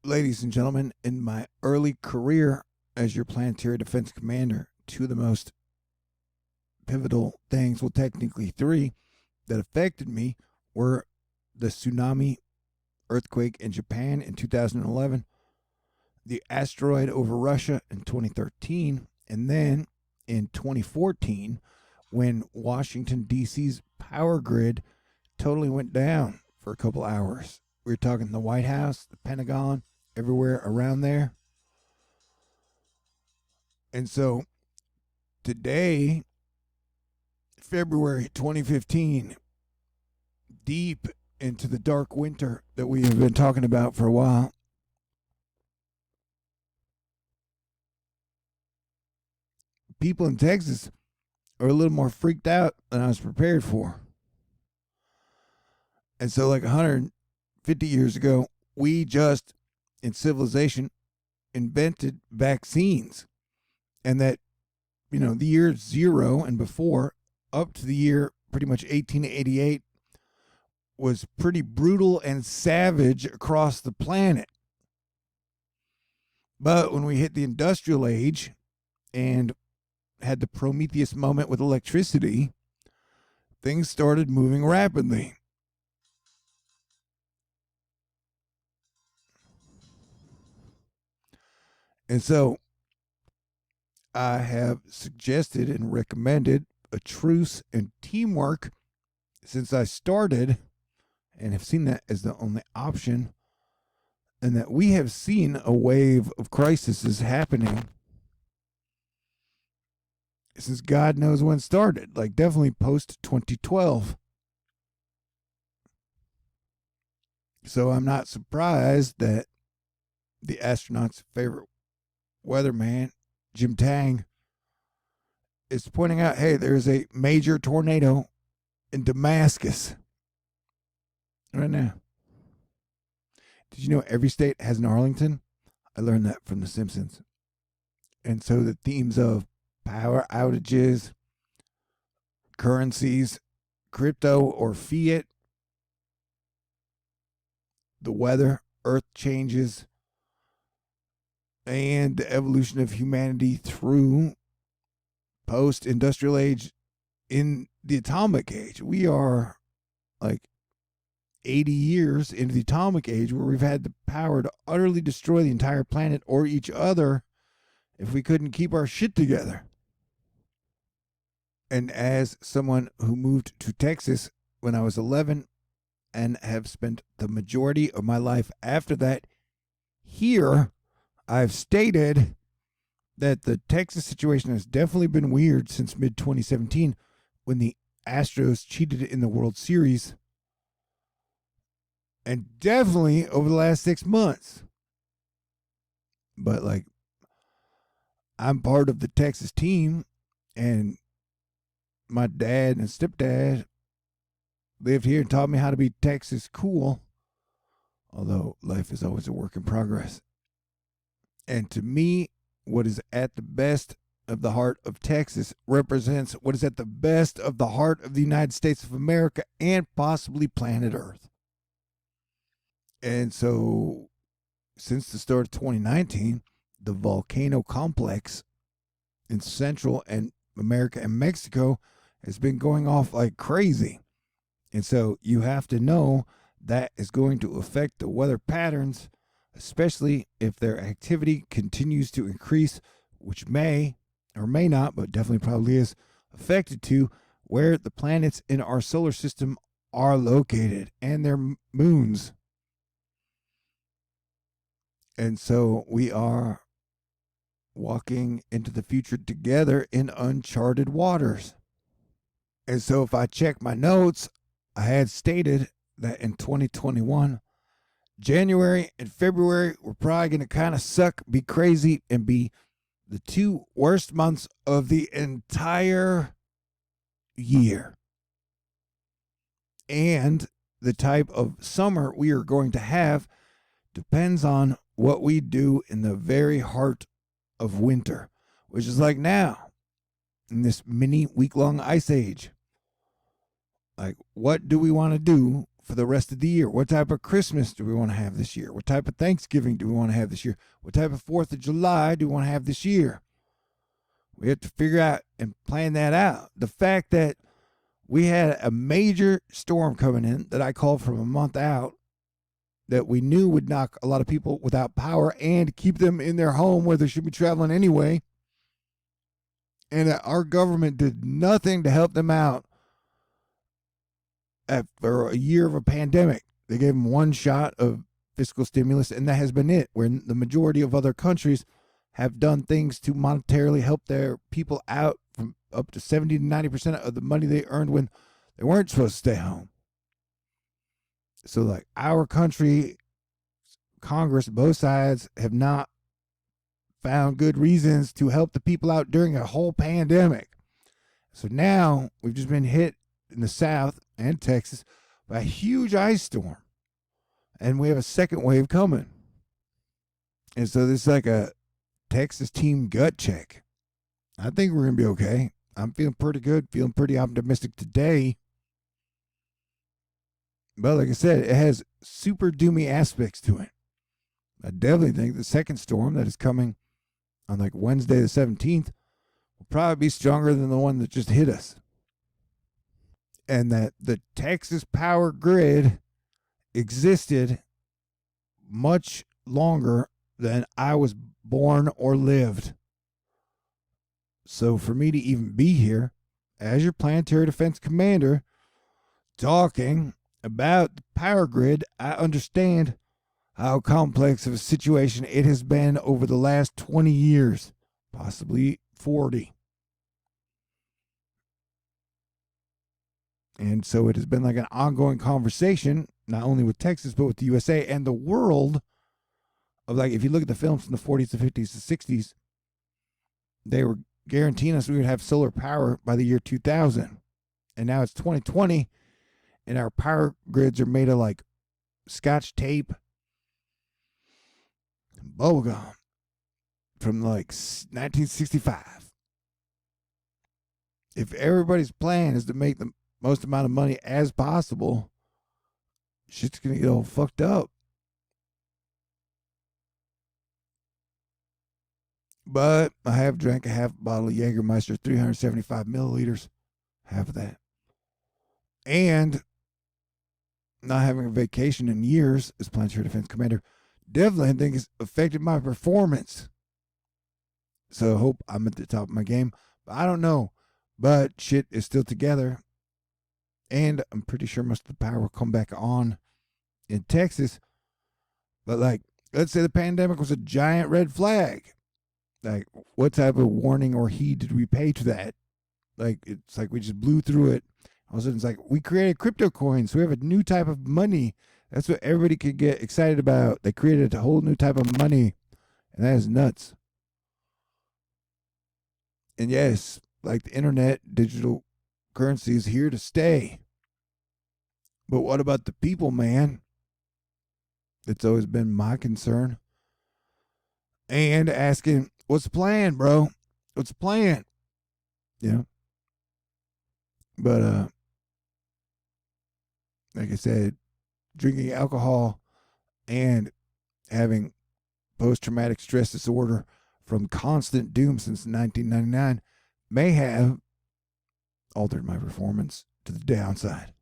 Ladies and gentlemen, in my early career as your Planetary Defense commander, two of the most pivotal things, well, technically three, that affected me were the tsunami earthquake in Japan in 2011, the asteroid over Russia in 2013, and then in 2014, when Washington, D.C.'s power grid totally went down for a couple hours. We were talking the White House, the Pentagon, everywhere around there. And so today, February 2015, deep into the dark winter that we have been talking about for a while, people in Texas are a little more freaked out than I was prepared for. And so, like 150 years ago, we just, in civilization, invented vaccines. And that, the year zero and before, up to the year pretty much 1888, was pretty brutal and savage across the planet. But when we hit the industrial age and had the Prometheus moment with electricity, things started moving rapidly. And so I have suggested and recommended a truce and teamwork since I started, and have seen that as the only option, and that we have seen a wave of crises happening since God knows when it started, like definitely post 2012. So I'm not surprised that the astronaut's favorite weatherman, Jim Tang, is pointing out, hey, there's a major tornado in Damascus right now. Did you know every state has an Arlington? I learned that from The Simpsons. And so the themes of power outages, currencies, crypto or fiat, the weather, earth changes, and the evolution of humanity through post-industrial age in the atomic age. We are like 80 years into the atomic age, where we've had the power to utterly destroy the entire planet or each other if we couldn't keep our shit together. And as someone who moved to Texas when I was 11 and have spent the majority of my life after that here, I've stated that the Texas situation has definitely been weird since mid-2017, when the Astros cheated in the World Series, and definitely over the last 6 months. But like, I'm part of the Texas team, and my dad and stepdad lived here and taught me how to be Texas cool, although life is always a work in progress. And to me, what is at the best of the heart of Texas represents what is at the best of the heart of the United States of America and possibly planet Earth. And so, since the start of 2019, the Volcano Complex in Central and America and Mexico has been going off like crazy. And so you have to know that is going to affect the weather patterns, especially if their activity continues to increase, which may or may not, but definitely probably is affected to where the planets in our solar system are located and their moons. And so we are walking into the future together in uncharted waters. And so if I check my notes, I had stated that in 2021, January and February were probably going to kind of suck, be crazy, and be the two worst months of the entire year. And the type of summer we are going to have depends on what we do in the very heart of winter, which is like now, in this mini week-long ice age. Like, what do we want to do for the rest of the year? What type of Christmas do we want to have this year? What type of Thanksgiving do we want to have this year? What type of 4th of July do we want to have this year? We have to figure out and plan that out. The fact that we had a major storm coming in that I called from a month out that we knew would knock a lot of people without power and keep them in their home where they should be traveling anyway. And that our government did nothing to help them out after a year of a pandemic. They gave them one shot of fiscal stimulus, and that has been it, where the majority of other countries have done things to monetarily help their people out from up to 70 to 90% of the money they earned when they weren't supposed to stay home. So, like, our country, Congress, both sides have not found good reasons to help the people out during a whole pandemic. So now we've just been hit in the South and Texas by a huge ice storm. And we have a second wave coming. And so this is like a Texas team gut check. I think we're going to be okay. I'm feeling pretty good, feeling pretty optimistic today. But like I said, it has super doomy aspects to it. I definitely think the second storm that is coming on like Wednesday the 17th will probably be stronger than the one that just hit us. And that the Texas power grid existed much longer than I was born or lived. So for me to even be here as your Planetary Defense Commander talking about the power grid, I understand how complex of a situation it has been over the last 20 years, possibly 40. And so it has been like an ongoing conversation, not only with Texas, but with the USA and the world of, like, if you look at the films from the 40s, the 50s, the 60s, they were guaranteeing us we would have solar power by the year 2000. And now it's 2020, and our power grids are made of like Scotch tape, bubblegum from like 1965. If everybody's plan is to make the most amount of money as possible, shit's gonna get all fucked up. But I have drank a half bottle of Jgermeister, 375 milliliters, half of that. And not having a vacation in years as Planetary Defense Commander definitely, I think, has affected my performance. So I hope I'm at the top of my game. But I don't know. But shit is still together. And I'm pretty sure most of the power will come back on in Texas. But, like, let's say the pandemic was a giant red flag. Like, what type of warning or heed did we pay to that? Like, it's like we just blew through it. All of a sudden, it's like we created crypto coins. So we have a new type of money. That's what everybody could get excited about. They created a whole new type of money. And that is nuts. And yes, like the internet, digital currency is here to stay. But what about the people, man? It's always been my concern. And asking, what's the plan, bro? What's the plan? Yeah. But, like I said, drinking alcohol and having post-traumatic stress disorder from constant doom since 1999 may have altered my performance to the downside.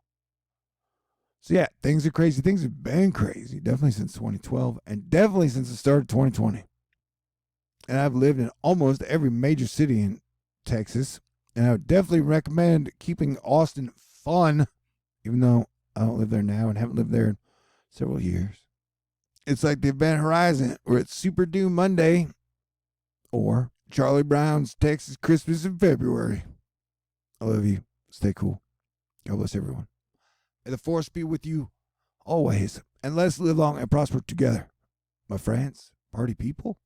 So yeah, things are crazy. Things have been crazy, definitely since 2012 and definitely since the start of 2020. And I've lived in almost every major city in Texas, and I would definitely recommend keeping Austin fun, even though I don't live there now and haven't lived there in several years. It's like the Event Horizon, where it's Super Doom Monday, or Charlie Brown's Texas Christmas in February. I love you. Stay cool. God bless everyone. May the force be with you always, and let's live long and prosper together. My friends, party people.